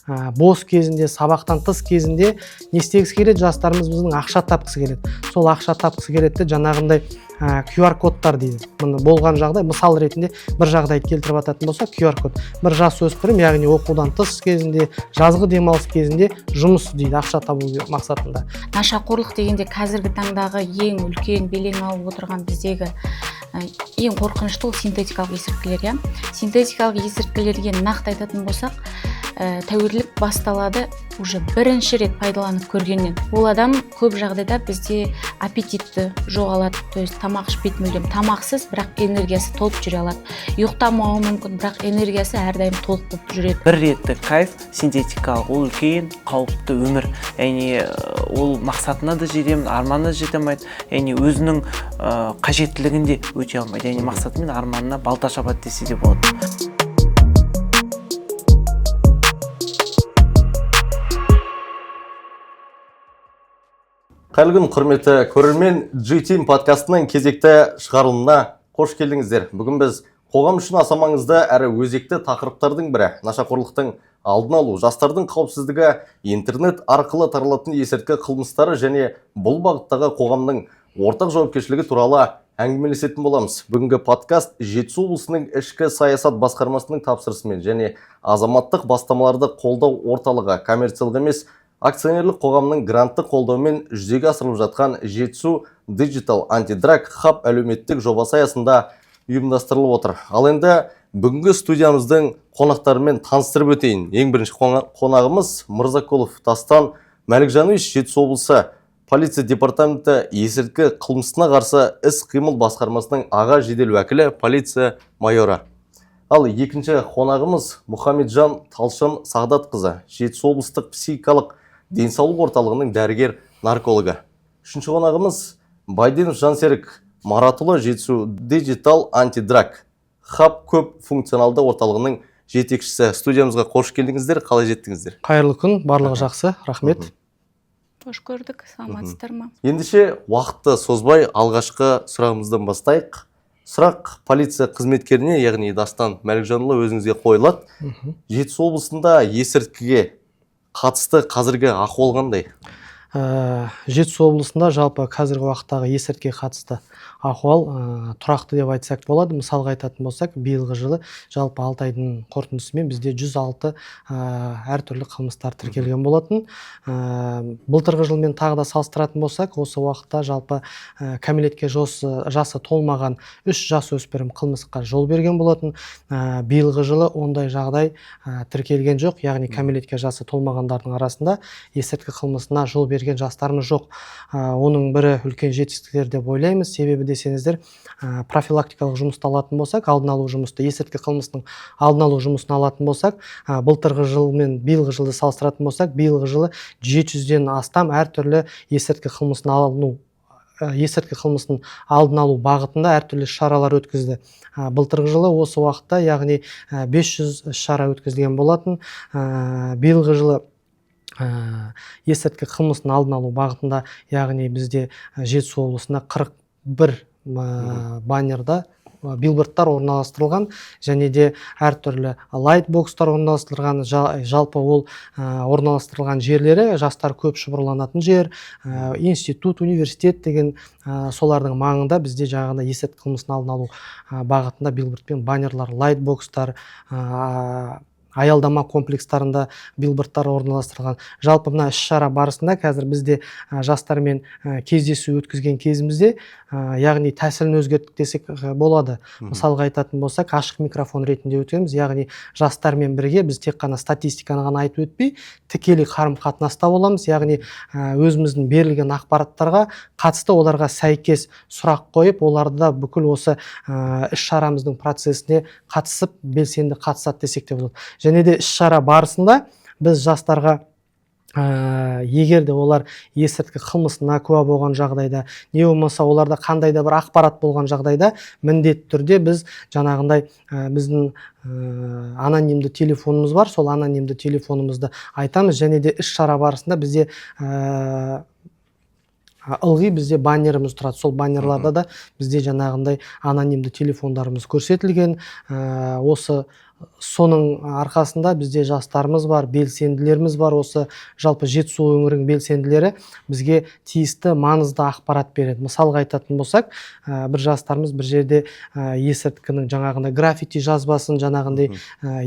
бос кезінде, сабақтан тыс кезінде не істегісі келеді? Жастарымыз біздің ақша тапқысы келеді. Сол ақша тапқысы келеді де жаңағындай QR кодтар дейді. Мұны болған жағдай, мысал ретінде бір жағдай келтіріп ататын болса, QR код. Бір жас өспірім, яғни оқудан тыс кезінде, жазғы демалыс кезінде жұмыс дейді, ақша табу мақсатында. Нашақорлық дегенде қазіргі таңдағы ең үлкен белең алып отырған біздегі ең қорқынышты ол синтетикалық есірткілер. Синтетикалық есірткілерге нақты айтатын болсақ, тәуелділік басталады уже бірінші рет пайдаланып көргеннен. Ол адам көп жағдайда бізде аппетитті жоғалады, то есть тамақ ішпейді мүлдем, тамақсыз, бірақ энергиясы толып жүре алады. Ұйықтамауы мүмкін, бірақ энергиясы әрдайым толып болып жүреді. Бір реттік кайф синтетикалық, ол үлкен қауіпті өмір. Яғни ол мақсатына да жетемін, арманына жете алмайды. Яғни өзінің қажеттілігін де өте алмайды. Яғни мақсаты мен арманына балта шабады десе де болады. Қайырлы күн, құрметті көрермен, G-Team подкастының кезекті шығарылымына қош келдіңіздер. Бүгін біз қоғам үшін аса маңызды әрі өзекті тақырыптардың бірі нашақорлықтың алдын алу, жастардың қауіпсіздігі, интернет арқылы таралатын есірткі қылмыстары және бұл бағыттағы қоғамның ортақ жауапкершілігі туралы әңгімелесетін боламыз. Бүгінгі подкаст Жетісу облысының ішкі саясат басқармасының тапсырысымен және азаматтық бастамаларды қолдау орталығы коммерциялық емес акционерлік қоғамның грантты қолдауымен жүзеге асырылып жатқан Жетісу Digital Anti-Drug Hub әлеуметтік жобасы аясында ұйымдастырылып отыр. Ал енді бүгінгі студиямыздың қонақтарымен таныстырып өтейін. Ең бірінші қонағымыз Мырзакулов Дастан Мәлікжанович, Жетісу облысы полиция департаменті есірткі қылмысына қарсы іс-қимыл басқармасының аға жедел уәкілі полиция майоры. Ал екінші қонағымыз Мұхамеджан Талшын Сағдатқызы, Жетісу облыстық психикалық денсаулық орталығының дәрігер наркологы. Үшінші қонағымыз Байденов Жансерік Маратұлы, Жетісу Digital Anti-Drug Hub көп функционалды орталығының жетекшісі. Студиямызға қош келдіңіздер, қалай жеттіңіздер? Қайырлы күн, барлығы жақсы, рахмет. Қош көрдік, саламатсыздар ма? Ендеше уақытты созбай алғашқы сұрағымыздан бастайық. Сұрақ полиция қызметкеріне, яғни Дастан Мәлікжанұлы өзіңізге қойылады. Жетісу облысында есірткіге қатысты қазіргі ахуал қандай? Жетісу облысында жалпы қазіргі уақыттағы есірткіге қатысты ахуал тұрақты деп айтсақ болады. Мысалға айтатын болсақ, биылғы жылы жалпы 6 айдың қорытындысымен бізде 106 әртүрлі қылмыстар тіркелген болатын. Былтырғы жылмен тағы да салыстыратын болсақ, осы уақытта жалпы кәмелетке жасы толмаған 3 жасөспірім қылмысқа жол берген болатын. Биылғы жылы ондай жағдай тіркелген жоқ, яғни кәмелетке жасы толмағандардың арасында есірткі қылмысына жол берген жастарымыз жоқ. Оның бірі үлкен жетістіктер деп ойлаймыз. Себебі десеңіздер, профилактикалық жұмысты алатын болсақ, алдын алу жұмысты, есірткі қылмысының алдын алу жұмысын алатын болсақ, былтырғы жыл мен биылғы жылды салыстыратын болсақ, биылғы жылы 700-ден астам әртүрлі есірткі қылмысын алдын алу бағытында әртүрлі шаралар өткізді. Былтырғы жылы осы уақытта, яғни 500 шара өткізілген болатын. Биылғы жылы есірткі қылмысын алдын алу бағытында, яғни бізде Жетісу облысында 41 баннерда билбордтар орналастырылған, және де әртүрлі лайтбокстар орналастырылған. Жалпы ол орналастырылған жерлері жастар көп шұбырланатын жер, институт, университет деген солардың маңында бізде жаңағында есірткі қылмысын алдын алу бағытында билбордпен баннерлар, лайтбокстар, аялдама комплекстарында билбордтар орналастырылған. Жалпы мына іс-шара барысында қазір бізде жастармен кездесу өткізген кезімізде, яғни тәсілін өзгерттік десек болады. Мысалға айтатын болсақ, ашық микрофон ретінде өтеміз, яғни жастармен бірге біз тек қана статистиканы ғана айтып өтпей, тікелей қарым-қатынаста боламыз, яғни өзіміздің берілген ақпараттарға қатысты оларға сәйкес сұрақ қойып, оларды да бүкіл осы іс-шарамыздың процесіне қатысып, белсенді қатысады десек те болады. Және де іс-шара барысында біз жастарға егер де олар есірткі қылмысына куә болған жағдайда, не болмаса оларда қандай да бір ақпарат болған жағдайда, міндетті түрде біз жаңағындай біздің анонимді телефонымыз бар, сол анонимді телефонымызды айтамыз, және де іс-шара барысында бізде ылғи бізде баннеріміз тұрады. Сол баннерларда да бізде жаңағындай анонимді телефондарымыз көрсетілген. Осы соның арқасында бізде жастарымыз бар, белсенділеріміз бар. Осы жалпы Жетісу өңірінің белсенділері бізге тиісті маңызды ақпарат береді. Мысалға айтатын болсақ, бір жастарымыз бір жерде есірткінің жаңағындай граффити жазбасын, жаңағындай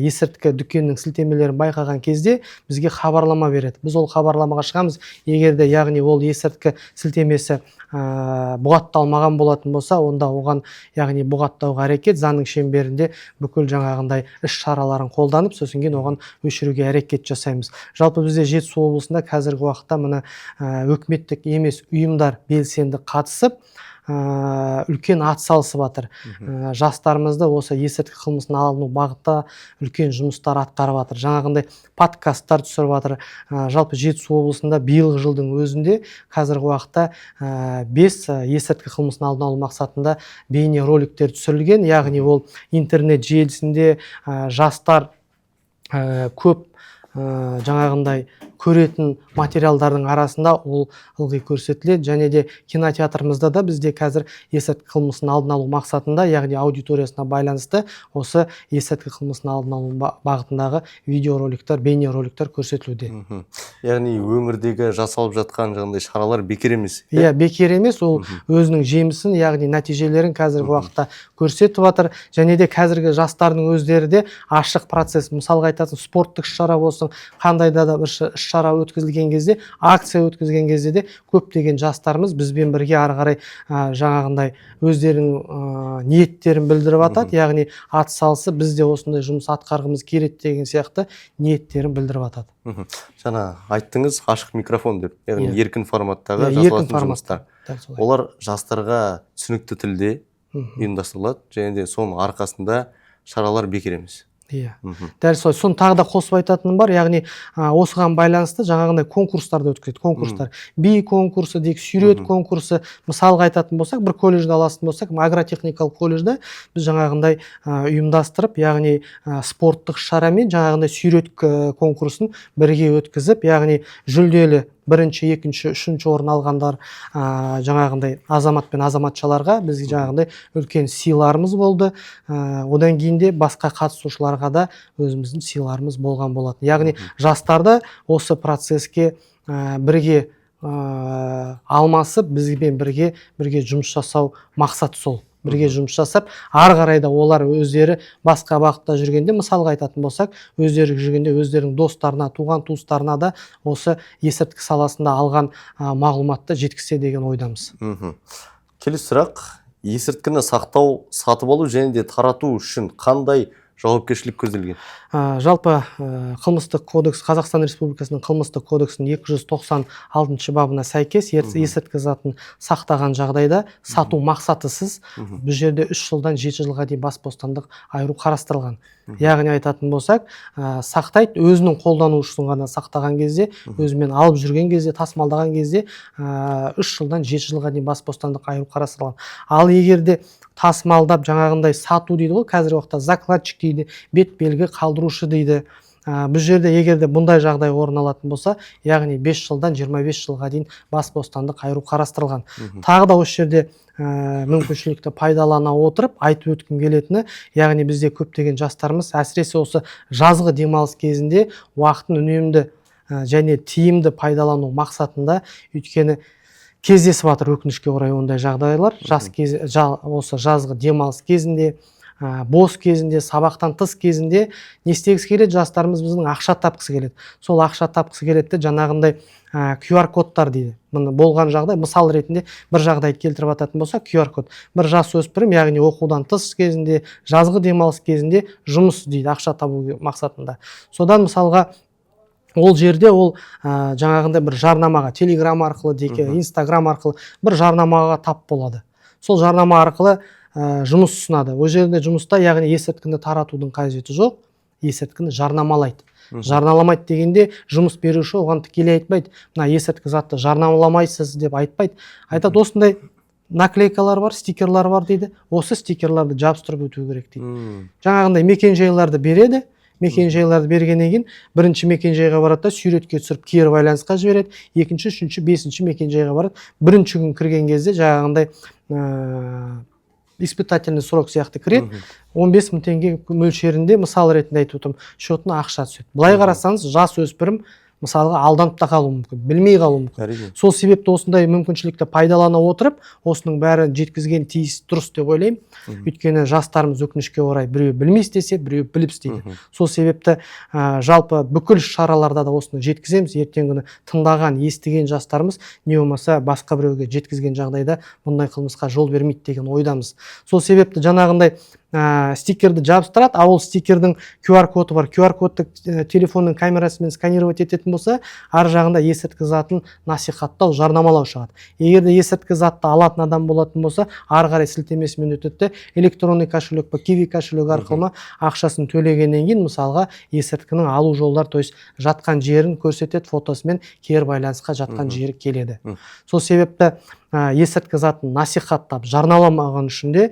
есірткі дүкеннің сілтемелерін байқаған кезде бізге хабарлама береді. Біз ол хабарламаға шығамыз. Егер де яғни ол есірткі сілтемесі бұғатталмаған болатын болса, онда оған яғни бұғаттауға әрекет заңның шеңберінде бүкіл жаңағындай іс-шараларын қолданып, сосын кейін оған өшіруге әрекет жасаймыз. Жалпы бізде Жетісу облысында қазіргі уақытта мына өкіметтік емес ұйымдар белсенді қатысып, үлкен ат салысып жатыр. Жастарымызды осы есірткі қылмысының алыну бағытта үлкен жұмыстар атқарып жатыр. Жаңағындай подкасттар түсіріп жатыр. Жалпы Жетісу облысында биылғы жылдың өзінде қазіргі уақытта 5 есірткі қылмысының алдын алу мақсатында бейне роликтер түсірілген. Яғни ол интернет желісінде жастар көп жаңағындай көретін материалдардың арасында ол ылғи көрсетіледі. Және де кинотеатрымызда да бізде қазір есірткі қылмысын алдын алу мақсатында, яғни аудиториясына байланысты осы есірткі қылмысын алдын алу бағытындағы видеороликтер, бейнероликтер көрсетілуде. Яғни өңірдегі жасалып жатқан жаңағындай шаралар бекер емес. Иә, бекер емес, ол өзінің жемісін, яғни нәтижелерін қазіргі уақытта көрсетіп жатыр. Және де қазіргі жастардың өздері де ашық процесс, мысалға айтатын спорттық іс-шара болсын, қандай да бір іс-шара өткізілген кезде, акция өткізген кезде де көптеген жастарымыз бізбен бірге ары қарай жаңағындай өздерінің ниеттерін білдіріп атады. Яғни ат салысы бізде осындай жұмыс атқарғымыз керек деген сияқты ниеттерін білдіріп атады. Жаңа айттыңыз ашық микрофон деп, яғни еркін форматтағы жасалатын жұмыстар. Олар жастарға түсінікті тілде ұйымдастырылады, және де соның арқасында шаралар бекер емес. Иә, дәл солай. Соны тағы да қосып айтатыным бар, яғни осыған байланысты жаңағындай конкурстарды өткізеді. Конкурстар, би конкурсы дейік, сүйрет конкурсы. Мысалға айтатын болсақ, бір колледжді алатын болсақ, агротехникалық колледжді біз жаңағындай ұйымдастырып, яғни спорттық шарамен жаңағындай сүйрет конкурсын бірге өткізіп, яғни жүлделі бірінші, екінші, үшінші орын алғандар жаңағындай азамат пен азаматшаларға біз жаңағындай үлкен сыйларымыз болды. Одан кейін де басқа қатысушыларға да өзіміздің сыйларымыз болған болатын. Яғни жастарды осы процеске бірге алмасып, бізбен бірге жұмыс жасау мақсат сол. Бірге жұмыс жасап, ары қарай да олар өздері басқа бағытта жүргенде, мысалға айтатын болсақ, өздері жүргенде өздерінің достарына, туған туыстарына да осы есірткі саласында алған мағлұматты жеткізсе деген ойдамыз. Келесі сұрақ, есірткіні сақтау, сатып алу және де тарату үшін қандай жауапкершілік көзделген? Жалпы қылмыстық кодекс, Қазақстан Республикасының қылмыстық кодексінің 296 бабына сәйкес есірткі затын сақтаған жағдайда сату мақсатысыз бұл жерде 3 жылдан 7 жылға дейін бас бостандық айыру қарастырылған. Яғни айтатын болсақ, сақтайды, өзінің қолданушысын ғана сақтаған кезде, өзімен алып жүрген кезде, тасымалдаған кезде 3 жылдан 7 жылға дейін бас бостандық айыру қарастырылған. Ал егер де тасымалдап жаңағындай сату дейді ғой, қазіргі уақытта закладчик дейді, бет белгі қалдырушы дейді. Бұл жерде егер де бұндай жағдай орын алатын болса, яғни 5 жылдан 25 жылға дейін бас бостандық айыру қарастырылған. Тағы да осы жерде мүмкіншілікті пайдалана отырып айтып өткім келетіні, яғни бізде көптеген жастарымыз әсіресе осы жазғы демалыс кезінде уақытын үнемді және тиімді пайдалану мақсатында, өйткені кездесіп жатыр өкінішке орай ондай жағдайлар. Осы жазғы демалыс кезінде, бос кезінде, сабақтан тыс кезінде не істегісі келеді? Жастарымыз біздің ақша тапқысы келеді. Сол ақша тапқысы келеді жаңағындай QR кодтар дейді. Мұны болған жағдай, мысал ретінде бір жағдай келтіріп ататын болса, QR код. Бір жас өспірім, яғни оқудан тыс кезінде, жазғы демалыс кезінде жұмыс дейді, ақша табу мақсатында. Содан мысалға ол жерде ол жаңағындай бір жарнамаға, телеграм арқылы дейік, инстаграм арқылы бір жарнамаға тап болады. Сол жарнама арқылы жұмыс ұсынады. Ол жерде жұмыста, яғни есірткіні таратудың қажеті жоқ, есірткіні жарнамалайды. Жарнамаламайды дегенде жұмыс беруші оған тікелей айтпайды, мына есірткі затты жарнамаламайсыз деп айтпайды. Айтады, осындай наклейкалар бар, стикерлар бар дейді. Осы стикерларды жабыстырып өту керек дейді. Жаңағындай мекен-жайларды береді. Мекен-жайларды бергеннен кейін бірінші мекен-жайға барады да сүйретке түсіріп кері байланысқа жібереді. Екінші, үшінші, бесінші мекен-жайға барады. Бірінші күн кірген кезде жаңағындай испытательный срок сияқты кіреді. 15 мың теңге мөлшерінде мысал ретінде айтып отырмын, счетына ақша түседі. Былай қарасаңыз, жас өспірім мысалға алданып та қалуы мүмкін, білмей қалуы мүмкін. Әрине. Сол себепті осындай мүмкіншілікті пайдалана отырып, осының бәрін жеткізген тиіс дұрыс деп ойлаймын. Өйткені жастарымыз өкінішке орай біреу білмей істесе, біреу біліп істейді. Сол себепті жалпы бүкіл шараларда да осыны жеткіземіз. Ертеңгі күні тыңдаған, естіген жастарымыз не болмаса басқа біреуге жеткізген жағдайда бұндай қылмысқа жол бермейді деген ойдамыз. Сол себепті жаңағындай стикерді жабыстырады, а ол стикердің QR коды бар. QR кодты телефонның камерасымен сканировать ететін болса, ар жағында есірткі затын насихаттау, жарнамалау шығады. Егер де есірткі затты алатын адам болатын болса, ары қарай сілтемесімен өтеді, электронный кошелек па, киви кошелек арқылы ақшасын төлегеннен кейін мысалға есірткінің алу жолдар, то есть жатқан жерін көрсетеді, фотосымен кері байланысқа жатқан жері келеді. Сол себепті есірткі затын насихаттап жарналамаған үшін де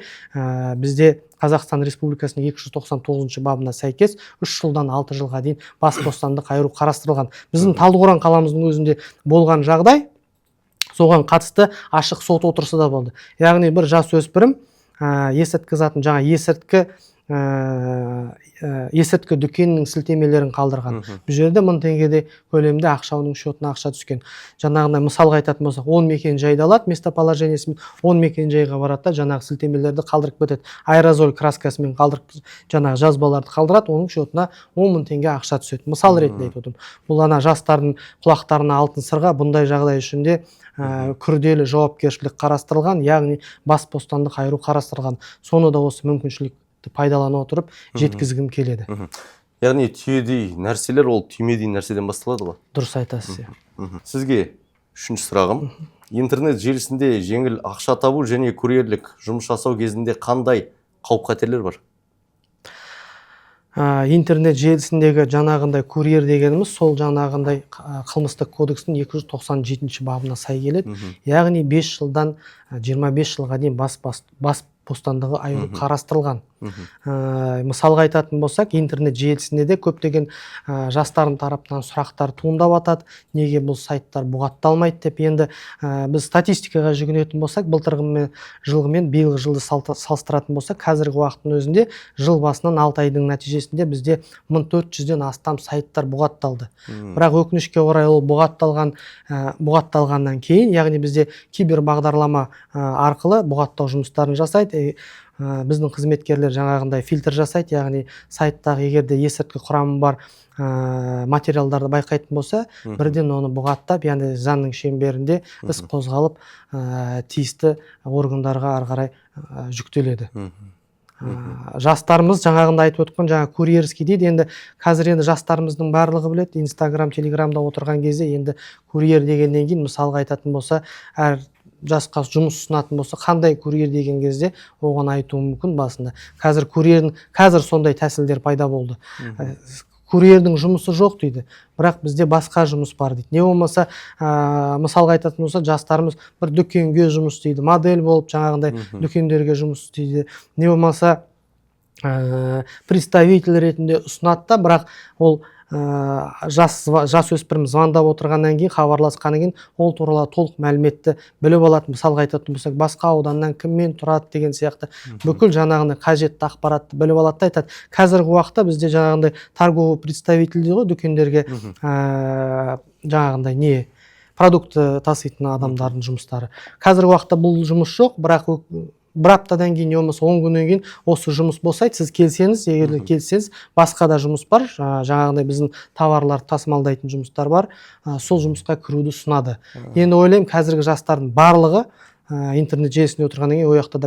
бізде Қазақстан Республикасының 299 бабына сәйкес 3 жылдан 6 жылға дейін бас бостандық айыру қарастырылған. Біздің Талдықорған қаламыздың өзінде болған жағдай, соған қатысты ашық сот отырысы да болды. Яғни бір жас өспірім есірткі затын, жаңа есірткі дүкенінің сілтемелерін қалдырған. Бұл жерде 1000 теңгедей көлемде ақша оның счетына ақша түскен. Жаңағындай мысалға айтатын болсақ, 10 мекен-жайды алады, местоположениесімен 10 мекен-жайға барады, жаңағы сілтемелерді қалдырып кетеді. Аэрозоль краскасымен қалдырып, жаңағы жазбаларды қалдырады, оның счетына 10 000 теңге ақша түседі. Мысал ретінде айтып отырмын. Бұл ана жастардың құлақтарына алтын сырға, бұндай жағдай үшінде күрделі жауапкершілік қарастырылған, яғни бас бостандық айыру қарастырылған. Соны да осы мүмкіншілік пайдалана отырып жеткізгім келеді. Яғни түйедей нәрселер ол түймедей нәрседен басталады ғой? Дұрыс айтасыз. Сізге үшінші сұрағым, интернет желісінде жеңіл ақша табу және курьерлік жұмыс жасау кезінде қандай қауіп-қатерлер бар? Интернет желісіндегі жаңағындай курьер дегеніміз сол жаңағындай қылмыстық кодекстің 297 бабына сай келеді. Яғни 5 жылдан 25 жылға дейін бас бостандығы айыру қарастырылған. Мысалға айтатын болсақ, интернет желісінде де көптеген жастардың тараптан сұрақтар туындап атады. Неге бұл сайттар бұғатталмайды деп. Енді біз статистикаға жүгінетін болсақ, былтырғы жылғымен биылғы жылды салыстыратын болсақ, қазіргі уақыттың өзінде жыл басынан 6 айдың нәтижесінде бізде 1400-ден астам сайттар бұғатталды. Бірақ өкінішке орай ол бұғатталғаннан кейін, яғни бізде кибер бағдарлама арқылы бұғаттау жұмыстарын жасайды. Біздің қызметкерлер жаңағындай фильтр жасайды, яғни сайттағы егерде есірткі құрамы бар материалдарды байқайтын болса, бірден оны бұғаттап, яғни заңның шеңберінде іс қозғалып, тиісті органдарға ары қарай жүктеледі. Жастарымыз жаңағында айтып отырған жаңа курьерский дейді. Енді қазір енді жастарымыздың барлығы біледі, Инстаграм, Телеграмда отырған кезде енді курьер дегеннен кейін мысалға айтатын болса, әр жасқа жұмыс ұсынатын болса, қандай курьер деген кезде оған айтуы мүмкін басында. Қазір сондай тәсілдер пайда болды. Курьердің жұмысы жоқ дейді, бірақ бізде басқа жұмыс бар дейді. Не болмаса, мысалға айтатын болса, жастарымыз бір дүкенге жұмыс істейді, модель болып жаңағындай дүкендерге жұмыс істейді. Не болмаса, представитель ретінде ұсынады да, бірақ ол жас өспірім звондап отырғаннан кейін, хабарласқаннан кейін ол туралы толық мәліметті біліп алады. Мысалға айтатын болсақ, басқа ауданнан кіммен тұрады деген сияқты бүкіл жаңағындай қажетті ақпаратты біліп алады да айтады. Қазіргі уақытта бізде жаңағындай торговый представитель дейді ғой, дүкендерге жаңағындай продукты таситын адамдардың жұмыстары. Қазіргі уақытта бұл жұмыс жоқ, бірақ бір аптадан кейін, не болмаса 10 күннен кейін осы жұмыс босайды. Сіз келсеңіз, егер де келсеңіз, басқа да жұмыс бар. Жаңағындай біздің товарларды тасымалдайтын жұмыстар бар. Сол жұмысқа кіруді ұсынады. Енді ойлаймын, қазіргі жастардың барлығы интернет желісінде отырғаннан кейін, ояқта да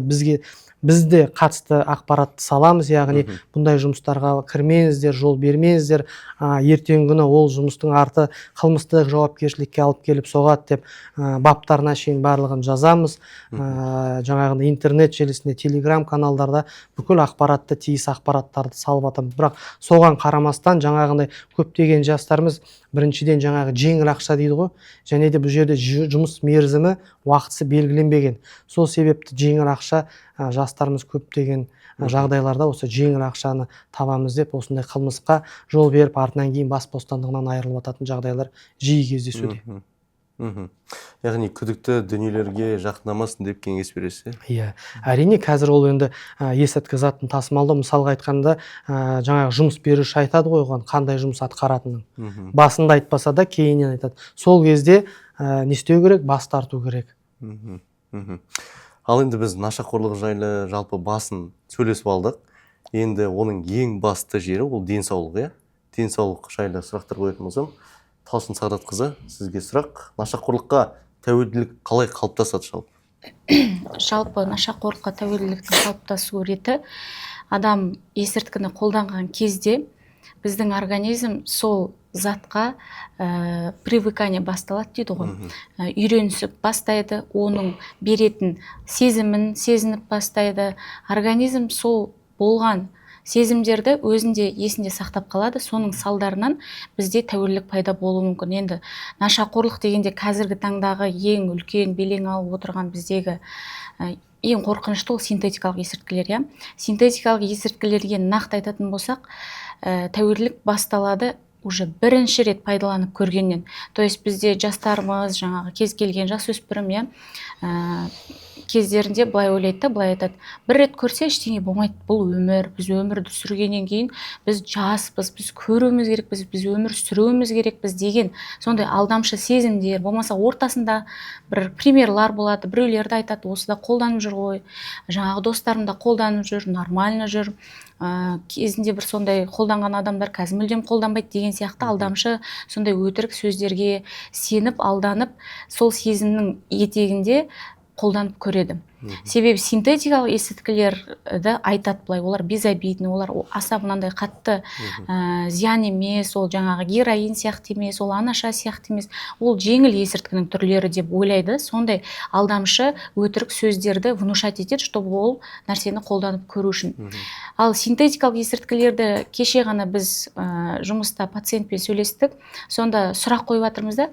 бізде қатысты ақпаратты саламыз, яғни бұндай жұмыстарға кірмеңіздер, жол бермеңіздер, ертеңгі күні ол жұмыстың арты қылмыстық жауапкершілікке алып келіп соғады деп баптарына шейін барлығын жазамыз. Жаңағындай интернет желісінде, телеграм каналдарда бүкіл ақпаратты, тиіс ақпараттарды салып атамыз. Бірақ соған қарамастан жаңағындай көптеген жастарымыз біріншіден жаңағы жеңіл ақша дейді ғой, және де бұл жерде жұмыс мерзімі, уақытысы белгіленбеген. Сол себепті жеңіл ақша жастарымыз көптеген жағдайларда осы жеңіл ақшаны табамыз деп осындай қылмысқа жол беріп, артынан кейін бас бостандығынан айырылып ататын жағдайлар жиі кездесуде. Яғни күдікті дүниелерге жақындамасын деп кеңес бересіз. Иә, әрине қазір ол енді есірткі затын тасымалдау, мысалға айтқанда жаңағы жұмыс беруші айтады ғой оған қандай жұмыс атқаратынын. Басында айтпаса да кейіннен айтады. Сол кезде не істеу керек? Бас тарту керек. Ал енді біз нашақорлық жайлы жалпы басын сөйлесіп алдық. Енді оның ең басты жері ол денсаулық, иә? Денсаулық жайлы сұрақтар қоятын болсам, Талшын Сағдатқызы, сізге сұрақ. Нашақорлыққа тәуелділік қалай қалыптасады жалпы? Жалпы нашақорлыққа тәуелділіктің қалыптасу реті, адам есірткіні қолданған кезде біздің организм сол затқа привыкание басталады дейді ғой. Үйренісіп бастайды, оның беретін сезімін сезініп бастайды. Организм сол болған сезімдерді өзінде есінде сақтап қалады. Соның салдарынан бізде тәуелділік пайда болуы мүмкін. Енді нашақорлық дегенде қазіргі таңдағы ең үлкен белең алып отырған біздегі ең қорқынышты ол синтетикалық есірткілер, иә. Синтетикалық есірткілерге нақты айтатын болсақ, тәуелділік басталады уже бірінші рет пайдаланып көргеннен. То есть бізде жастарымыз, жаңағы кез келген жасөспірім, иә, кездерінде былай ойлайды, былай айтады: бір рет көрсе ештеңе болмайды, бұл өмір, біз өмірді сүргеннен кейін біз жаспыз, біз көруіміз керекпіз, біз өмір сүруіміз керекпіз деген сондай алдамшы сезімдер, болмаса ортасында бір примерлар болады, біреулерді айтады, осы да қолданып жүр ғой, жаңағы достарым да қолданып жүр, нормально жүр, кезінде бір сондай қолданған адамдар қазір мүлдем қолданбайды деген сияқты алдамшы сондай өтірік сөздерге сеніп, алданып, сол сезімнің етегінде қолданып көреді. Себебі синтетикалық есірткілерді айтады былай, олар безобидный, олар аса мынандай қатты зиян емес, ол жаңағы героин сияқты емес, ол анаша сияқты емес, ол жеңіл есірткінің түрлері деп ойлайды. Сондай алдамшы өтірік сөздерді внушать етеді, чтобы ол нәрсені қолданып көру үшін. Ал синтетикалық есірткілерді кеше ғана біз жұмыста пациентпен сөйлестік, сонда сұрақ қойып жатырмыз да,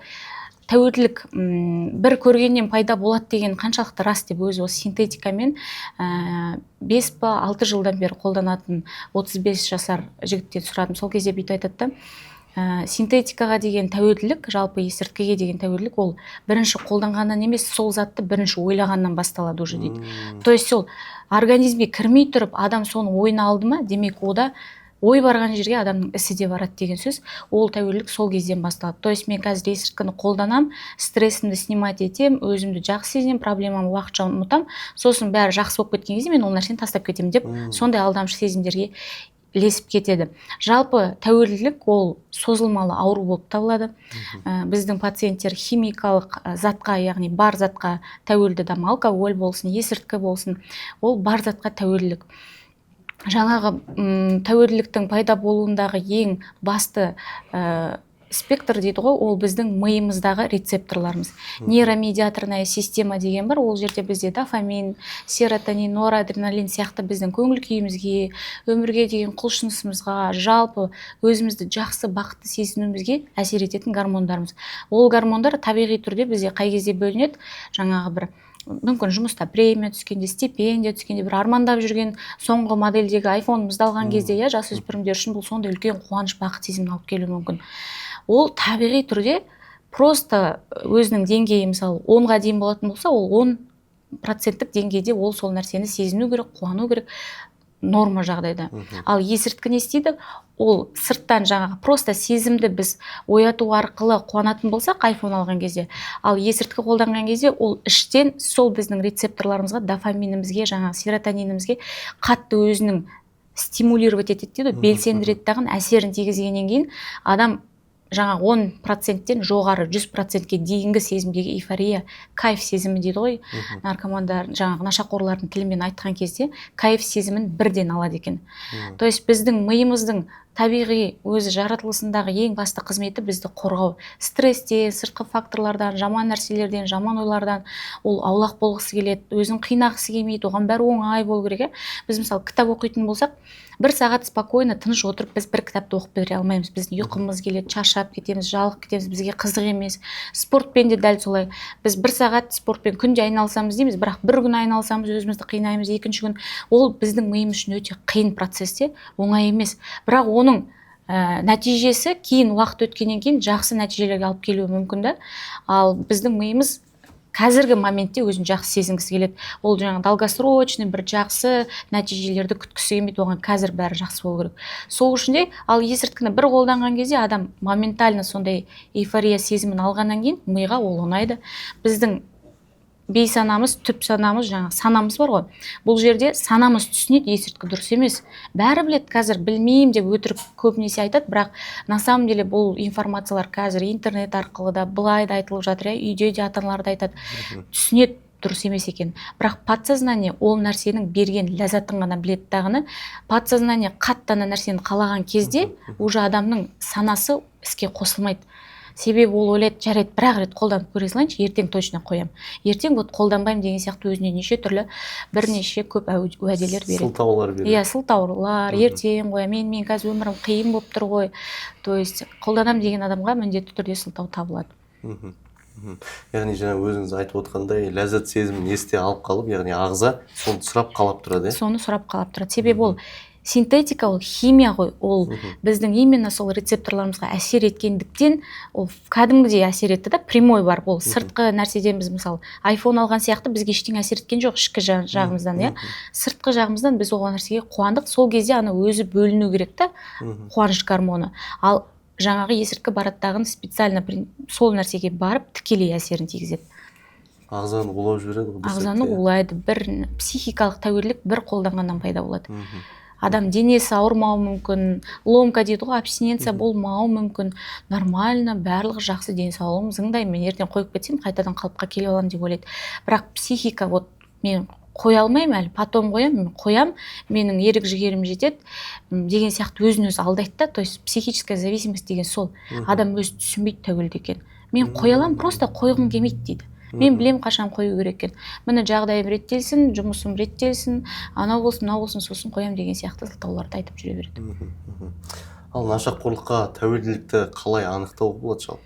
тәуелділік бір көргеннен пайда болады деген қаншалықты рас деп өзі осы синтетикамен 5 па 6 жылдан бері қолданатын 35 жасар жігіттен сұрадым. Сол кезде бүйтіп айтады да, синтетикаға деген тәуелділік, жалпы есірткіге деген тәуелділік, ол бірінші қолданғаннан емес, сол затты бірінші ойлағаннан басталады уже дейді. То есть сол организмге кірмей тұрып, адам соны ойына алды ма, демек ода ой барған жерге адамның ісі де барады деген сөз. Ол тәуелділік сол кезден басталады. То есть мен қазір есірткіні қолданам, стрессімді снимать етем, өзімді жақсы сезінем, проблемамды уақытша ұмытам, сосын бәрі жақсы болып кеткен кезде мен ол нәрсені тастап кетемін деп, сондай алдамшы сезімдерге ілесіп кетеді. Жалпы тәуелділік ол созылмалы ауру болып табылады. Біздің пациенттер химикалық затқа, яғни бар затқа тәуелді, алкоголь болсын, есірткі болсын, ол бар затқа тәуелділік. Жаңағы тәуелділіктің пайда болуындағы ең басты спектр дейді ғой, ол біздің миымыздағы рецепторларымыз. Нейромедиаторная система деген бар, ол жерде бізде дофамин, серотонин, норадреналин сияқты біздің көңіл күйімізге, өмірге деген құлшынысымызға, жалпы өзімізді жақсы, бақытты сезінуімізге әсер ететін гормондарымыз. Ол гормондар табиғи түрде бізде қай кезде бөлінеді, жаңағы бір мүмкін жұмыста премия түскенде, стипендия түскенде, бір армандап жүрген соңғы модельдегі айфонымызды алған кезде, иә, жасөспірімдер үшін бұл сондай үлкен қуаныш, бақыт сезімін алып келуі мүмкін. Ол табиғи түрде просто өзінің деңгейі мысалы 10-ға дейін болатын болса, ол 10% деңгейде ол сол нәрсені сезіну керек, қуану керек, норма жағдайда. Ал есірткі не істейді? Ол сырттан жаңағы просто сезімді біз ояту арқылы қуанатын болсақ, айфон алған кезде, ал есірткі қолданған кезде ол іштен сол біздің рецепторларымызға, дофаминімізге, жаңағы серотонинімізге қатты өзінің стимулировать етеді дейді, белсендіреді дағы әсерін тигізгеннен кейін адам жаңа 10%-тен жоғары 100%-ге дейінгі сезімге эйфория, кайф сезімі дейді ғой. Наркомандар, жаңағы нашақорлардың тілімен айтқан кезде кайф сезімін бірден алады екен. То есть біздің миымыздың табиғи өзі жаратылысындағы ең басты қызметі бізді қорғау. Стресстен, сыртқы факторлардан, жаман нәрселерден, жаман ойлардан ол аулақ болғысы келеді, өзін қинағысы келмейді, оған бәрі оңай болу керек. Біз мысалы кітап оқитын болсақ, 1 сағат спокойно тыныш отырып біз бір кітапты оқып бере алмаймыз. Біздің ұйқымыз келеді, шаршап кетеміз, жалығып кетеміз, бізге қызық емес. Спортпен де дәл солай. Біз 1 сағат спортпен күнде айналысамыз дейміз, бірақ бір күн айналысамыз, өзімізді қинаймыз, екінші күн. Ол біздің миымыз үшін өте қиын процесс те, оңай емес. Бірақ оның нәтижесі кейін уақыт өткеннен кейін жақсы нәтижелерге алып келуі мүмкін да. Ал біздің миымыз қазіргі моментте өзін жақсы сезінгісі келеді. Ол жаңағы долгосрочный бір жақсы нәтижелерді күткісі келмейді, оған қазір бәрі жақсы болу керек. Сол үшін де ал есірткіні бір қолданған кезде адам моментально сондай эйфория сезімін алғаннан кейін миға ол ұнайды. Біздің бейсанамыз, түп санамыз, жаңағы санамыз бар ғой. Бұл жерде санамыз түсінеді, есірткі дұрыс емес. Бәрі біледі, қазір білмеймін деп өтірік көбінесе айтады, бірақ на самом деле бұл информациялар қазір интернет арқылы да былай да айтылып жатыр, үйде де ата-аналар да айтады. Түсінеді, дұрыс емес екен. Бірақ подсознание ол нәрсенің берген ләззатын ғана біледі дағыны. Подсознание қатты нәрсені қалаған кезде уже адамның санасы іске қосылмайды. Себебі ол ойлайды, жарайды, бір-ақ рет қолданып көре салайыншы, ертең точно қоям. Ертең вот қолданбаймын деген сияқты өзіне неше түрлі бірнеше көп уәделер береді. Сылтаулар береді. Иә, сылтаулар, ертең қоям, мен қазір өмірім қиын болып тұр ғой. То есть қолданам деген адамға міндетті түрде сылтау табылады. Яғни жаңа өзіңіз айтып отқандай ләззат сезімін есте алып қалып, яғни ағза соны сұрап қалап тұрады. Соны сұрап қалап тұрады. Себебі ол синтетика, ол химия ғой, ол біздің именно сол рецепторларымызға әсер еткендіктен ол кәдімгідей әсер етті да, прямой бар. Ол сыртқы нәрседен біз мысалы iPhone алған сияқты бізге ештеңе әсер еткен жоқ ішкі жағымыздан, иә. Сыртқы жағымыздан біз ол нәрсеге қуандық. Сол кезде ана өзі бөліну керек та, қуаныш гормоны. Ал жаңағы есірткі бараттағын специально сол нәрсеге барып тікелей әсерін тигізеді. Ағзаны улап жібереді. Ағзаны улайды. Бір психикалық тәуелділік бір қолданғаннан пайда болады. Адам денесі ауырмауы мүмкін, ломка дейді ғой, абстиненция болмауы мүмкін. Нормально, барлығы жақсы, денсаулығым зыңдай, мен ертең қойып кетсем, қайтадан қалыпқа келіп аламын деп ойлайды. Бірақ психика, вот мен қоя алмаймын әлі, потом қоям, менің ерік жігерім жетеді деген сияқты өзін-өзі алдайды да. То есть психическая зависимость деген сол. Адам өзі түсінбейді тәуелді екен. Мен қоя аламын, просто қойғым келмейді дейді. Мен білем қашан қою керек екен. Міне жағдайым реттелсін, жұмысым реттелсін, анау болсын, мынау болсын, сосын қоям деген сияқты сылтауларды айтып жүре береді. Ал нашақорлыққа тәуелділікті қалай анықтау болады жалпы?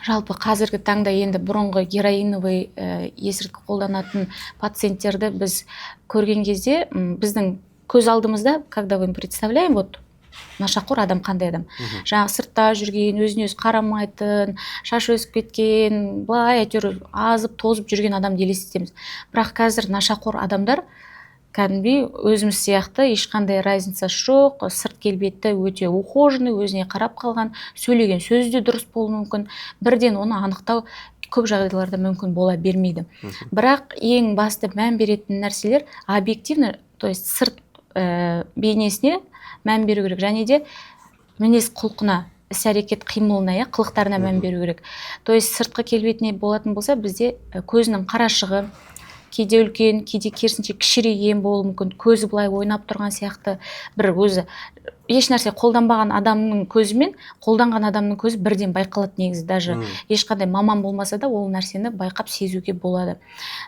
Жалпы қазіргі таңда енді бұрынғы героиновый есірткі қолданатын пациенттерді біз көрген кезде біздің көз алдымызда, когда мы представляем, вот нашақор адам қандай адам. Жаңағы сыртта жүрген, өзіне өзі қарамайтын, шаш өсіп кеткен, былай әйтеуір азып, тозып жүрген адамды елестетеміз. Бірақ қазір нашақор адамдар кәдімгідей өзіміз сияқты ешқандай разница жоқ, сырт келбеті өте ухоженный, өзіне қарап қалған, сөйлеген сөзі де дұрыс болуы мүмкін. Бірден оны анықтау көп жағдайларда мүмкін бола бермейді. Бірақ ең басты мән беретін нәрселер объективно, то есть сырт бейнесіне мән беру керек, және де мінез құлқына, іс-әрекет қимылына, қылықтарына мән беру керек. То есть сыртқы келбетіне болатын болса, бізде көзінің қарашығы кейде үлкен, кейде керісінше кішірейген болуы мүмкін, көзі былай ойнап тұрған сияқты, бір өзі еш нәрсе қолданбаған адамның көзі мен қолданған адамның көзі бірден байқалады негізі. Даже ешқандай маман болмаса да ол нәрсені байқап сезуге болады.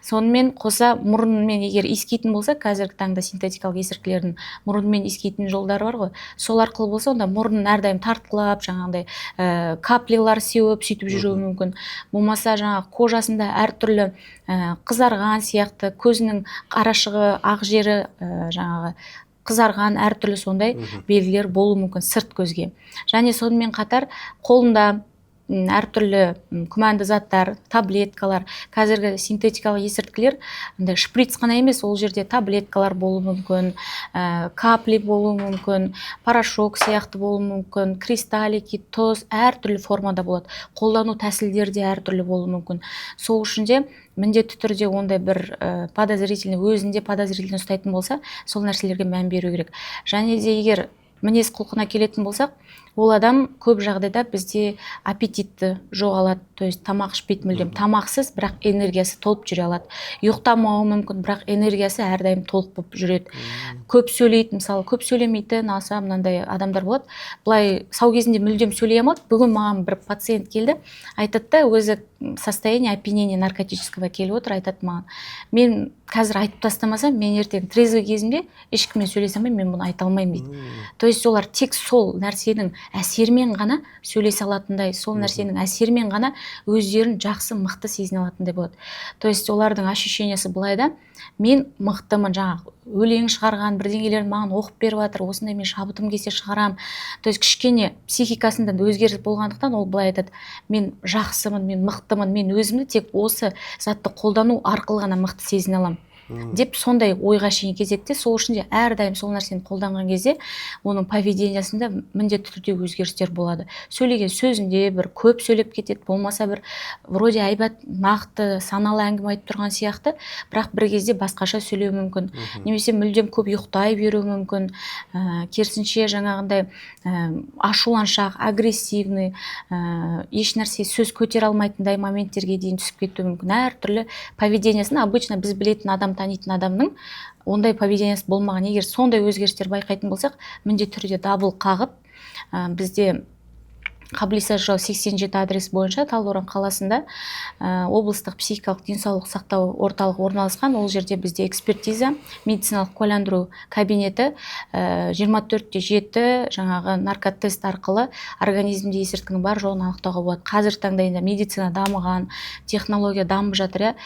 Сонымен қоса мұрынмен егер иіскейтін болса, қазіргі таңда синтетикалық есірткілердің мұрынмен иіскейтін жолдары бар ғой. Сол арқылы болса, онда мұрнын әрдайым тартқылап, жаңағыдай каплилар сеуіп, сөйтіп жүруі мүмкін. Болмаса жаңағы кожасында әртүрлі қызарған сияқты, көзінің қарашығы, ақ жері жаңағы қызарған әртүрлі сондай белгілер болуы мүмкін сырт көзге. Және сонымен қатар қолында әртүрлі күмәнді заттар, таблеткалар, қазіргі синтетикалық есірткілер шприц қана емес, ол жерде таблеткалар болуы мүмкін, капли болуы мүмкін, порошок сияқты болуы мүмкін, кристаллики, тұз әртүрлі формада болады. Қолдану тәсілдері де әртүрлі болуы мүмкін. Сол үшін де міндетті түрде ондай бір подозрительный, өзінде подозрительный ұстайтын болса, сол нәрселерге мән беру керек. Және де егер мінез құлқына келетін болсақ, ол адам көп жағдайда бізде аппетитті жоғалады, то есть тамақ ішпейді мүлдем, тамақсыз, бірақ энергиясы толып жүре алады. Ұйықтамауы мүмкін, бірақ энергиясы әрдайым толық болып жүреді. Көп сөйлейді, мысалы, көп сөйлемейтін, аса мынандай адамдар болады. Былай сау кезінде мүлдем сөйлей алмады. Бүгін маған бір пациент келді, айтады да, өзі состояние опьянения наркотического келіп отыр, айтады маған. Мен қазір айтып тастамасам, мен ертең трезвый кезімде ешкіммен сөйлесе алмаймын, мен бұны айта алмаймын дейді. То есть олар тек сол нәрсенің әсерімен ғана сөйлесе алатындай, сол нәрсенің әсерімен ғана өздерін жақсы мықты сезіне алатындай болады. То есть олардың ощущениесі былай да, мен мықтымын, жаңағы өлең шығарған бірдеңелерін маған оқып беріп жатыр, осындай мен шабытым келсе шығарам. То есть кішкене психикасында өзгеріс болғандықтан ол былай айтады: мен жақсымын, мен мықтымын, мен өзімді тек осы затты қолдану арқылы ғана мықты сезіне аламын деп сондай ойға шейін кезекте. Сол үшін де әрдайым сол нәрсені қолданған кезде оның поведениясында міндетті түрде өзгерістер болады. Сөйлеген сөзінде бір көп сөйлеп кетеді, болмаса бір вроде айбат нақты саналы әңгіме айтып тұрған сияқты, бірақ бір кезде басқаша сөйлеуі мүмкін. Немесе мүлдем көп ұйықтай беруі мүмкін. Керісінше жаңағындай ашуланшақ, агрессивный, еш нәрсе сөз көтере алмайтындай моменттерге дейін түсіп кетуі мүмкін. Әртүрлі поведениясын обычно біз білетін адам, танитын адамның ондай поведениясы болмаған. Егер сондай өзгерістер байқайтын болсақ, міндетті түрде дабыл қағып, бізде Қаблиса жау 87 адрес бойынша Талдықорған қаласында облыстық психикалық денсаулық сақтау орталығы орналасқан. Ол жерде бізде экспертиза, медициналық куәландыру кабинеті 24/7 жаңағы наркотест арқылы организмде есірткінің бар жоғын анықтауға болады. Қазіргі таңда енді медицина дамыған, технология дамып жатыр.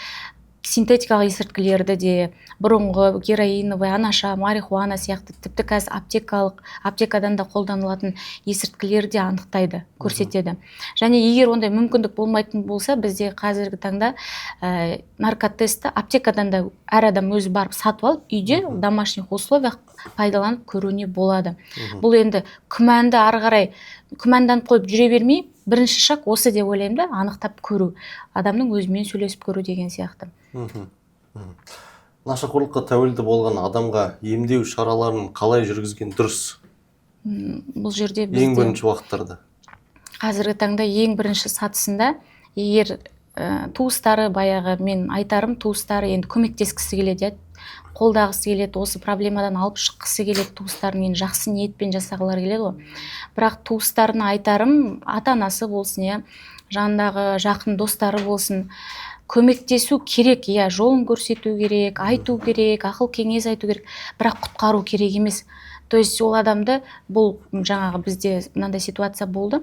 Синтетикалық есірткілерді де, бұрынғы героиновый, анаша, марихуана сияқты тіпті қазір аптекадан да қолданылатын есірткілерді анықтайды, көрсетеді. Және егер ондай мүмкіндік болмайтын болса, бізде қазіргі таңда наркотесті аптекадан да әр адам өзі барып сатып алып, үйде домашних условиях пайдаланып көруіне болады. Бұл енді күмәнді ары қарай күмәнданып қойып жүре бермей, бірінші шаг осы деп ойлаймын да, анықтап көру, адамның өзімен сөйлесіп көру деген сияқты. Нашақорлыққа тәуелді болған адамға емдеу шараларын қалай жүргізген дұрыс? Бұл жерде ең бірінші уақыттарда. Қазіргі таңда ең бірінші сатысында, егер туыстары, баяғы мен айтарым, туыстары енді көмектескісі келеді, қолдағысы келеді, осы проблемадан алып шыққысы келеді, туыстарын енді жақсы ниетпен жасағылар келеді ғой. Бірақ туыстарына айтарым, ата-анасы болсын, жанындағы жақын достары болсын, көмектесу керек, жолын көрсету керек, айту керек, ақыл кеңес айту керек, бірақ құтқару керек емес. То есть ол адамды, бұл жаңағы бізде мынандай ситуация болды,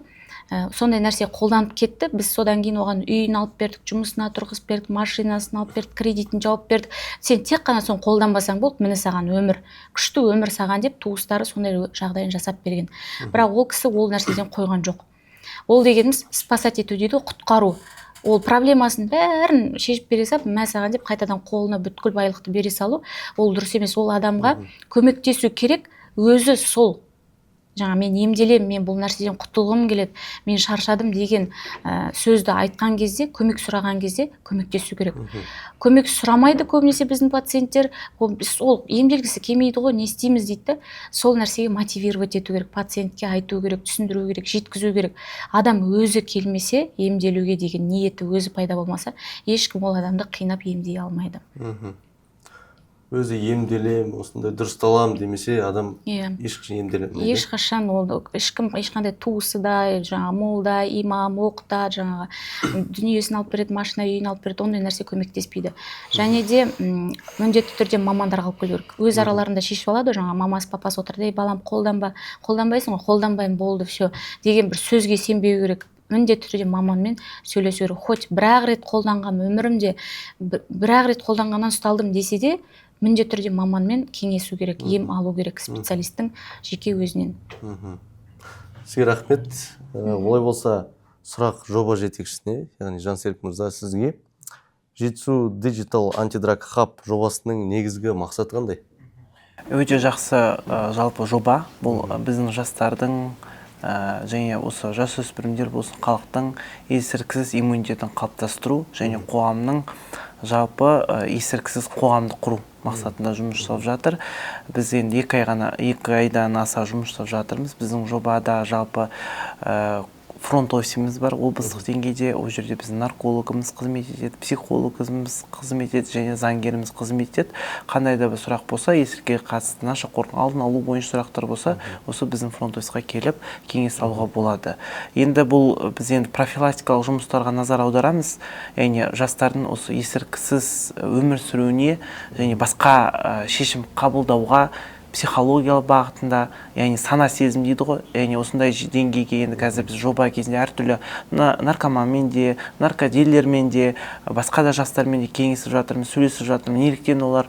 сондай нәрсе қолданып кетті, біз содан кейін оған үйін алып бердік, жұмысына тұрғызып бердік, машинасын алып бердік, кредитін жауып бердік. Сен тек қана соны қолданбасаң болды, міне саған өмір, күшті өмір саған деп туыстары сондай жағдайын жасап берген. Бірақ ол кісі ол нәрседен қойған жоқ. Ол дегеніміз спасать ету дейді, құтқару. Ол проблемасын бәрін шешіп бере салып, мә саған деп қайтадан қолына бүткіл байлықты бере салу, ол дұрыс емес. Ол адамға көмектесу керек, өзі сол жаңа мен емделем, мен бұл нәрседен құтылғым келеді, мен шаршадым деген сөзді айтқан кезде, көмек сұраған кезде көмектесу керек. Көмек сұрамайды көбінесе біздің пациенттер, ол емделгісі келмейді ғой, не істейміз дейді. Сол нәрсеге мотивировать ету керек, пациентке айту керек, түсіндіру керек, жеткізу керек. Адам өзі келмесе, емделуге деген ниеті өзі пайда болмаса, ешкім ол адамды қинап емдей алмайды. Өзі емделем, осындай дұрысталам демесе, адам ешқашан емделемейді. Ешқашан ол ешқандай туысы да, жаңа молда, имам, оқта, жаңағы дүниесін алып береді, машина, үйін алып береді, ондай нәрсе көмектеспейді. Және де міндетті түрде мамандарға алып келу керек. Өз араларында шешіп алады, жаңа мамасы, папасы отырды, балам қолданба, қолданбайсың ғой, қолданбаймын, болды, все деген бір сөзге сенбеу керек. Міндетті түрде маманмен сөйлесу керек. Хоть бір-ақ рет қолданған өмірімде, бір-ақ рет қолданғаннан ұсталдым десе де, міндетті түрде маманмен кеңесу керек, ем алу керек специалисттің жеке өзінен. Сізге рахмет. Олай болса, сұрақ жоба жетекшісіне, яғни Жансерік мырза, сізге Жетісу Digital Anti-Drug Hub жобасының негізгі мақсаты қандай? Өте жақсы жалпы жоба. Бұл біздің жастардың және осы жасөспірімдер болсын, халықтың есірткісіз иммунитетін қалыптастыру және қоғамның жалпы есірткісіз қоғамды құру мақсатында жұмыс жасап жатыр. Біз енді 2 айдан аса жұмыс жасап жатырмыз. Біздің жобада жалпы фронт офисіміз бар, облыстық деңгейде. Ол жерде біздің наркологымыз қызмет етеді, психологымыз қызмет етеді және заңгеріміз қызмет етеді. Қандай да бір сұрақ болса, есірткіге қатысты нашақорлықтың алдын алу бойынша сұрақтар болса, осы біздің фронт офисқа келіп кеңес алуға болады. Енді бұл біз енді профилактикалық жұмыстарға назар аударамыз. Яғни жастардың осы есірткісіз өмір сүруіне және басқа шешім қабылдауға психологиялық бағытында, яғни сана сезім дейді ғой, яғни осындай деңгейге енді қазір біз жоба кезінде әртүрлі наркоманмен де, наркодилермен де, басқа да жастармен де кеңесіп жатырмыз, сөйлесіп жатырмыз, неліктен олар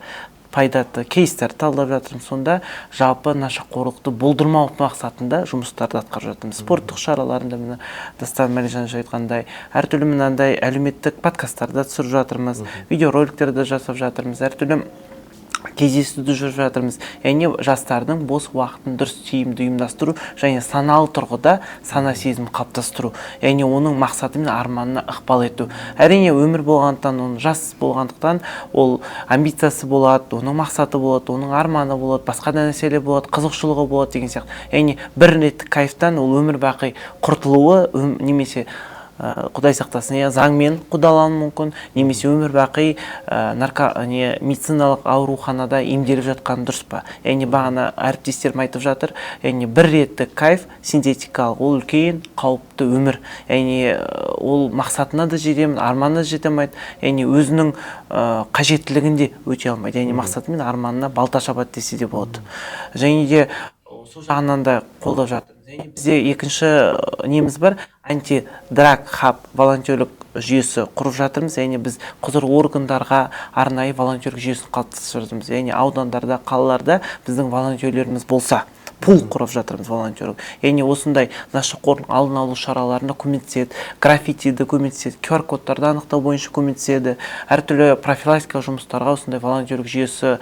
пайдаты кейстер талдап жатырмыз. Сонда жалпы нашақорлықты болдырмау мақсатында жұмыстарды атқарып жатырмыз. Спорттық шараларында міне Дастан Мәлежанович айтқандай әртүрлі мынандай әлеуметтік подкасттарда түсіріп жатырмыз, видеороликтерді жасап жатырмыз, әртүрлі кездесуді жүріп жатырмыз. Яғни жастардың бос уақытын дұрыс тиімді ұйымдастыру және саналы тұрғыда сана сезім қалыптастыру. Яғни оның мақсаты мен арманына ықпал ету. Әрине өмір болғандықтан, оның жас болғандықтан ол амбициясы болады, оның мақсаты болады, оның арманы болады, басқа да нәрселер болады, қызықшылығы болады деген сияқты. Яғни бір реттік кайфтан ол өмір бақи құртылуы немесе Құдай сақтасын, заңмен қудалануы мүмкін, немесе өмір бақи медициналық ауруханада емделіп жатқан дұрыс па? Яғни бағана әріптестерім айтып жатыр, яғни бір реттік кайф синтетикалық, ол үлкен қауіпті өмір. Яғни ол мақсатына да жетемін, арманына жете алмайды, яғни өзінің қажеттілігінде өте алмайды. Яғни мақсаты мен арманына балта шабады десе де болады. Және де сол жағынан да қолдап жатыр. Бізде екінші неміз бар, антидраг хаб волонтерлік жүйесі құрып жатырмыз. Яғни біз құзырлы органдарға арнайы волонтерлік жүйесін қалыптастырып жатырмыз. Яғни аудандарда, қалаларда біздің волонтерлеріміз болса, пул құрып жатырмыз волонтерлік. Яғни осындай нашақорлық алдын алу шараларына көмектеседі, граффитиді көмектеседі, QR-кодтарды анықтау бойынша көмектеседі, әртүрлі профилактикалық жұмыстарға осындай волонтерлік жүйесі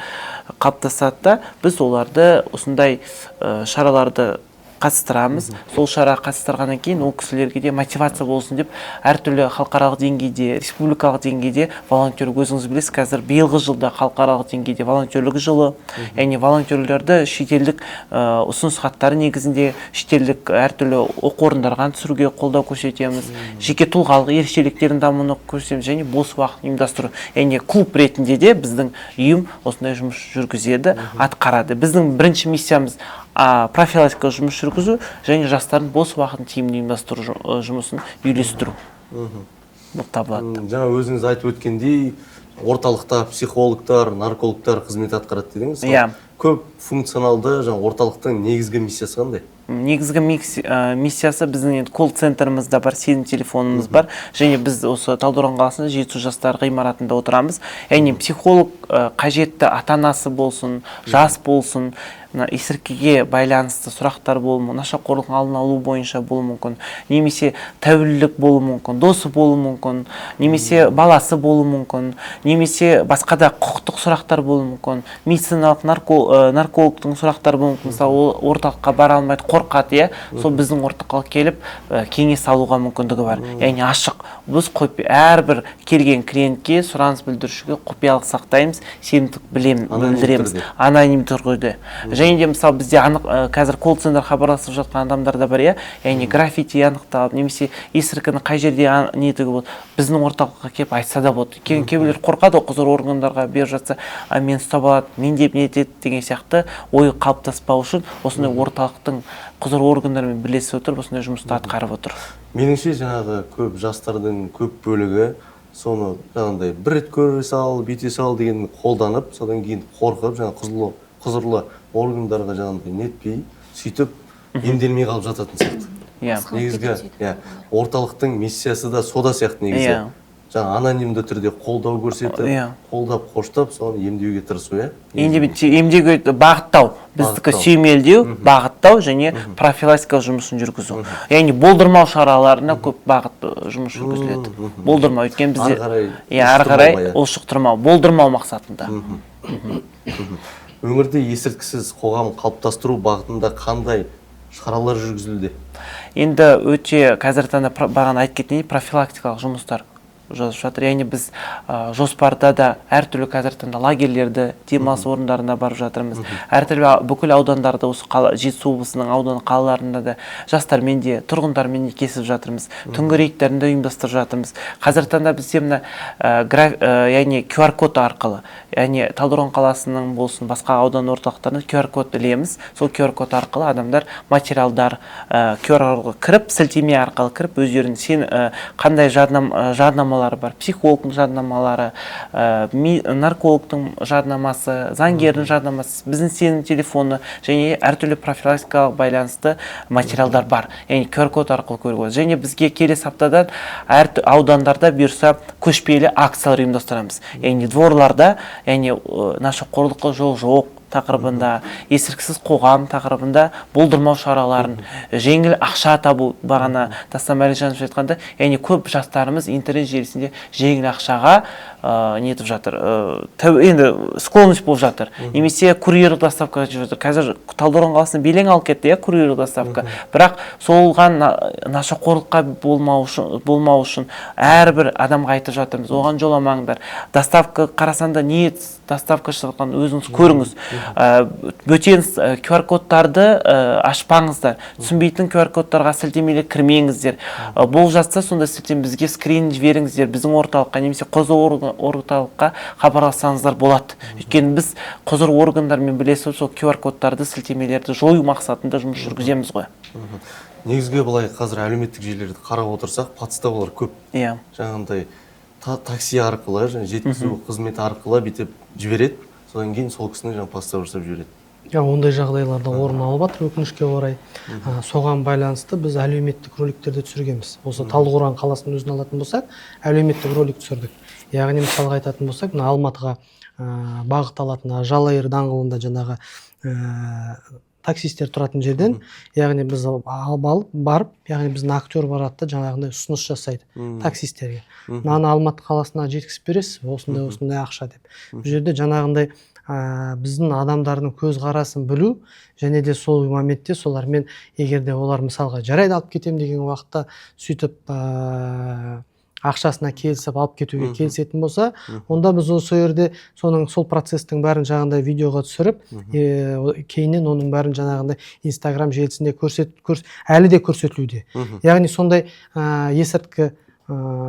қалыптасады да, біз оларды осындай шараларды қатыстырамыз. Сол шара қатыстырғаннан кейін ол кісілерге де мотивация болсын деп әртүрлі халықаралық деңгейде, республикалық деңгейде волонтерлік, өзіңіз білесіз, қазір биылғы жылда халықаралық деңгейде волонтерлік жылы. Яғни волонтерлерді шетелдік ұсыныс хаттары негізінде шетелдік әртүрлі оқу орындарға түсіруге қолдау көрсетеміз. Жеке тұлғалық ерекшеліктерін дамуына көрсетеміз және бос уақыт ұйымдастыру. Яғни клуб ретінде де біздің ұйым осындай жұмыс жүргізеді, атқарады. Біздің бірінші миссиямыз профилактикалық жұмыс жүргізу және жастардың бос уақытын тиімді ұйымдастыру жұмысын үйлестіру болып табылады. Жаңа өзіңіз айтып өткендей, орталықта психологтар, наркологтар қызмет атқарады дедіңіз. Көп функционалды орталықтың негізгі миссиясы қандай? Негізгі миссиясы біздің колл-центрімізде бар, сенім телефонымыз бар, және біз осы Талдықорған қаласында жетісу жастар ғимаратында отырамыз. Яғни психолог қажетті ата-анасы болсын, жас болсын, есірткіге байланысты сұрақтар болуы мүмкін, нашақорлықтың алдын алу бойынша болуы мүмкін, немесе тәуелділік болуы мүмкін, досы болуы мүмкін, немесе баласы болуы мүмкін, немесе басқа да құқықтық сұрақтар болуы мүмкін, медициналық наркологтың сұрақтары болуы мүмкін. Мысалы, ол орталыққа бара алмайды, қорқады, сол біздің орталыққа келіп кеңес алуға мүмкіндігі бар. Яғни ашық. Біз әрбір келген клиентке, сұраныс білдірушіге құпиялық сақтаймыз, сенімдік білдіреміз, аноним түрде. Және де мысалы бізде қазір колл-центр хабарласып жатқан адамдар да бар, яғни граффити анықталып, немесе есірткіні қай жерде нетігі болады, біздің орталыққа келіп айтса да болады. Кейбіреулер қорқады, құзырлы органдарға беріп жатса, мен ұстап алады, мен деп не етеді деген сияқты ой қалыптаспау үшін осындай орталықтың құзырлы органдармен бірлесіп отырып осындай жұмысты атқарып отыр. Меніңше жаңағы көп жастардың көп бөлігі соны жаңағындай бір рет көре сал, бүйте сал деген қолданып, содан кейін қорқып, жаңа құзырлы органдарға жаңағындай нетпей, сөйтіп емделмей қалып жататын сияқты. Негізгі орталықтың миссиясы да сода сияқты негізі. Жаңа анонимді түрде қолдау көрсетіп, қолдап қоштап, соны емдеуге тырысу, емдеуге бағыттау, біздікі сүйемелдеу, бағыттау және профилактикалық жұмысын жүргізу. Яғни болдырмау шараларына көп бағыт жұмыс жүргізіледі. Болдырмау, өйткені бізде ары қарай ушықтырмау, болдырмау мақсатында. Өңірде есірткісіз қоғам қалыптастыру бағытында қандай шаралар жүргізілді? Енді өте қазіргі таңда бағана айтып кеткендей профилактикалық жұмыстар жазып жатыр. Яғни біз жоспарда да әртүрлі қазіргі таңда лагерлерді, демалыс орындарына барып жатырмыз. Әртүрлі бүкіл аудандарда, осы Жетісу облысының ауданы қалаларында да жастармен де, тұрғындармен де кесіп жатырмыз. Түнгі рейдтерінде ұйымдастырып жатырмыз. Қазіргі таңда бізде мына яғни QR-код арқылы, яғни Талдықорған қаласының болсын, басқа аудан орталықтарында QR-код ілеміз. Сол QR-код арқылы адамдар материалдар QR арқылы кіріп, сілтеме арқылы кіріп, өздерін қандай жаднамалар жаднамалары бар, психологтың жаднамалары, наркологтың жаднамасы, заңгердің жаднамасы, біздің сенім телефоны және әртүрлі профилактикалық байланысты материалдар бар. Яғни QR-код арқылы көруге болады. Және бізге келесі аптадан аудандарда бұйырса көшпелі акциялар ұйымдастырамыз. Яғни дворларда, яғни нашақорлыққа жол жоқ тақырыбында, есірткісіз қоғам тақырыбында болдырмау шараларын, жеңіл ақша табу, бағана Дастан Әлжанов айтқанда, яғни көп жастарымыз интернет желісінде жеңіл ақшаға нетіп жатыр, енді склонность болып жатыр. Немесе курьерлік доставка жүріп жатыр. Қазір Талдықорған қаласына белең алып кетті, курьерлік доставка. Бірақ солған нашақорлыққа болмау үшін әрбір адамға айтып жатырмыз, оған жоламаңдар. Доставка қарасанда не доставка шығарған өзіңіз көріңіз. Бөтен QR-кодтарды ашпаңыздар. Түсінбейтін QR-кодтарға сілтемелер кірмеңіздер. Бұл жатса сонда сілтем бізге скрин жіберіңіздер. Біздің орталыққа немесе құзыр орталыққа хабарлассаңыздар болады. Өйткені біз құзыр органдармен білесіп сол QR-кодтарды сілтемелерді жою мақсатында жұмыс жүргіземіз ғой. Негізге былай қазір әлеуметтік желілерді қарап отырсақ, подставалар көп. Иә. Жаңағындай такси арқылы, жеткізу қызметі арқылы бүйтіп жібереді. Содан кейін сол кісіні подстава жасап жібереді. Ондай жағдайларда орын алып жатыр, өкінішке орай. Соған байланысты біз әлеуметтік роликтерді түсіргенбіз. Осы Талдықорған қаласын өзін алатын болсақ, әлеуметтік ролик түсірдік. Яғни мысалға айтатын болсақ, Алматыға бағыт алатын Жалайыр даңғылында жаңағы таксистер тұратын жерден, яғни біз барып, яғни біздің актер барады да жаңағындай ұсыныс жасайды таксистерге. Мынаны Алматы қаласына жеткізіп бересіз, осындай ақша деп. Бұл жерде жаңағындай біздің адамдардың көз қарасын білу, және де сол моментте солармен, егерде олар мысалға жарайды алып кетем деген уақытта сөйтіп ақшасына келісіп алып кетуге келісетін болса, онда біз осы жерде сол процестің бәрін жаңағындай видеоға түсіріп, кейіннен оның бәрін жаңағындай Инстаграм желісінде әлі де көрсетілуде. Яғни сондай есірткі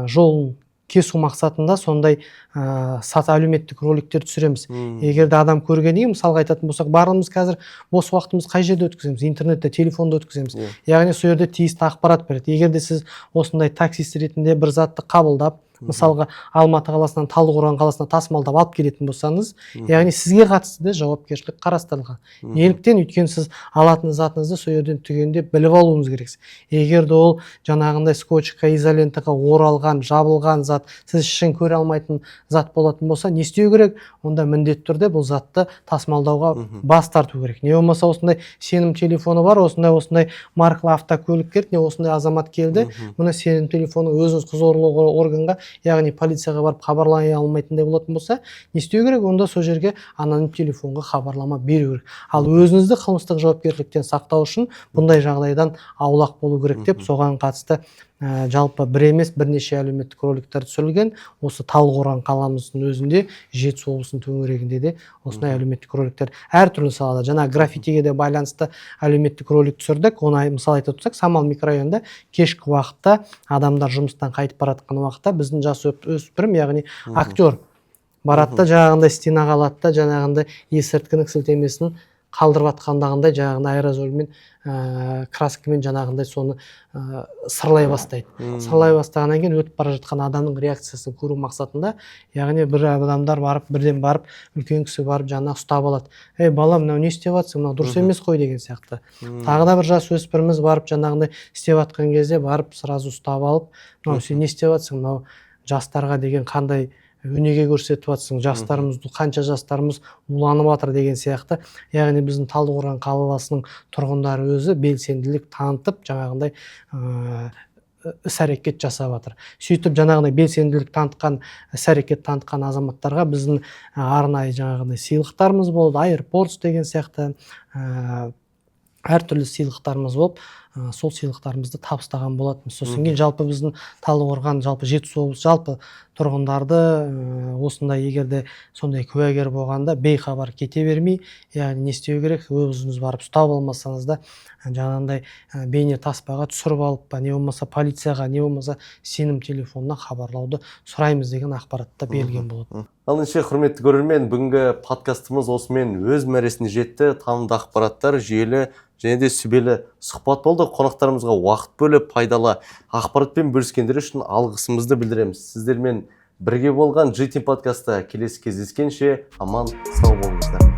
жолын кесу мақсатында сондай әлеуметтік роликтер түсіреміз. Егерде адам көргеннен, мысалға айтатын болсақ, барлығымыз қазір бос уақытымыз қай жерде өткіземіз? Интернетте, телефонда өткіземіз. Яғни сол жерде тиісті ақпарат береді. Егерде сіз осындай таксист ретінде бір затты қабылдап, мысалға Алматы қаласынан Талдықорған қаласына тасымалдап алып келетін болсаңыз, яғни сізге қатысты да жауапкершілік қарастырылған. Неліктен? Өйткені сіз алатын затыңызды сол жерден түгенде біліп алуыңыз керексіз. Егер де ол жаңағындай скотчқа, изолентаға оралған, жабылған зат, сіз ішін көре алмайтын зат болатын болса, не істеу керек? Онда міндетті түрде бұл затты тасымалдауға бас тарту керек. Не болмаса осындай сенім телефоны бар, осындай маркалы автокөлік келді, не осындай азамат келді, мұны сенім телефоны өзіңіз құзырлы органға, яғни полицияға барып хабарлай алмайтындай болатын болса, не істеу керек? Онда сол жерге аноним телефонға хабарлама беру керек. Ал өзіңізді қылмыстық жауапкершіліктен сақтау үшін бұндай жағдайдан аулақ болу керек деп, соған қатысты жалпы бір емес бірнеше әлеуметтік роликтер түсірілген. Осы Талдықорған қаламыздың өзінде, Жетісу облысының төңірегінде де осындай әлеуметтік роликтер әртүрлі салада. Жаңа граффитиге де байланысты әлеуметтік ролик түсірдік. Оны мысал айтып тұрсақ, Самал микрорайонында кешкі уақытта адамдар жұмыстан қайтып баратқан уақытта біздің жасөспірім, яғни актер барады да жаңағындай стенаға алады да жаңағындай есірткінің сілтемесін қалдырып атқандағындай жаңағындай аэрозольмен краскамен жаңағындай соны сырлай бастайды. Сырлай бастағаннан кейін өтіп бара жатқан адамның реакциясын көру мақсатында, яғни бір адамдар бірден барып, үлкен кісі барып жаңа ұстап алады. Ей бала, мынау не істеп жатсың? Мынау дұрыс емес қой деген сияқты. Тағы да бір жасөспіріміз барып жаңағындай істеп жатқан кезде барып сразу ұстап алып, мынау сен не істеп жатсың? Мынау жастарға деген қандай өнеге көрсетіп жатсың, қанша жастарымыз уланып жатыр деген сияқты. Яғни біздің Талдықорған қаласының тұрғындары өзі белсенділік танытып, жаңағындай іс-әрекет жасап жатыр. Сөйтіп жаңағындай белсенділік танытқан, іс-әрекет танытқан азаматтарға біздің арнайы жаңағындай сыйлықтарымыз болды, Airpods деген сияқты әртүрлі сыйлықтарымыз болып, сол сыйлықтарымызды табыстаған болатынбыз. Сосын кейін жалпы біздің Талдықорған, жалпы Жетісу облысы, жалпы тұрғындарды осындай егерде сондай куәгер болғанда бейхабар кете бермей, яғни не істеу керек? Өзіңіз барып ұстап алмасаңыз да жаңағындай бейне таспаға түсіріп алып па, не болмаса полицияға, не болмаса сенім телефонына хабарлауды сұраймыз деген ақпаратта берілген болады. Ал ендеше құрметті көрермен, бүгінгі подкастымыз осымен өз мәресіне жетті. Танымды ақпараттар, жүйелі және де сүбелі сұхбат болды. болды. Қонақтарымызға уақыт бөліп пайдалы ақпаратпен бөліскендері үшін алғысымызды білдіреміз. Сіздермен бірге болған G-Team подкасты келесі кездескенше аман сау болыңыздар.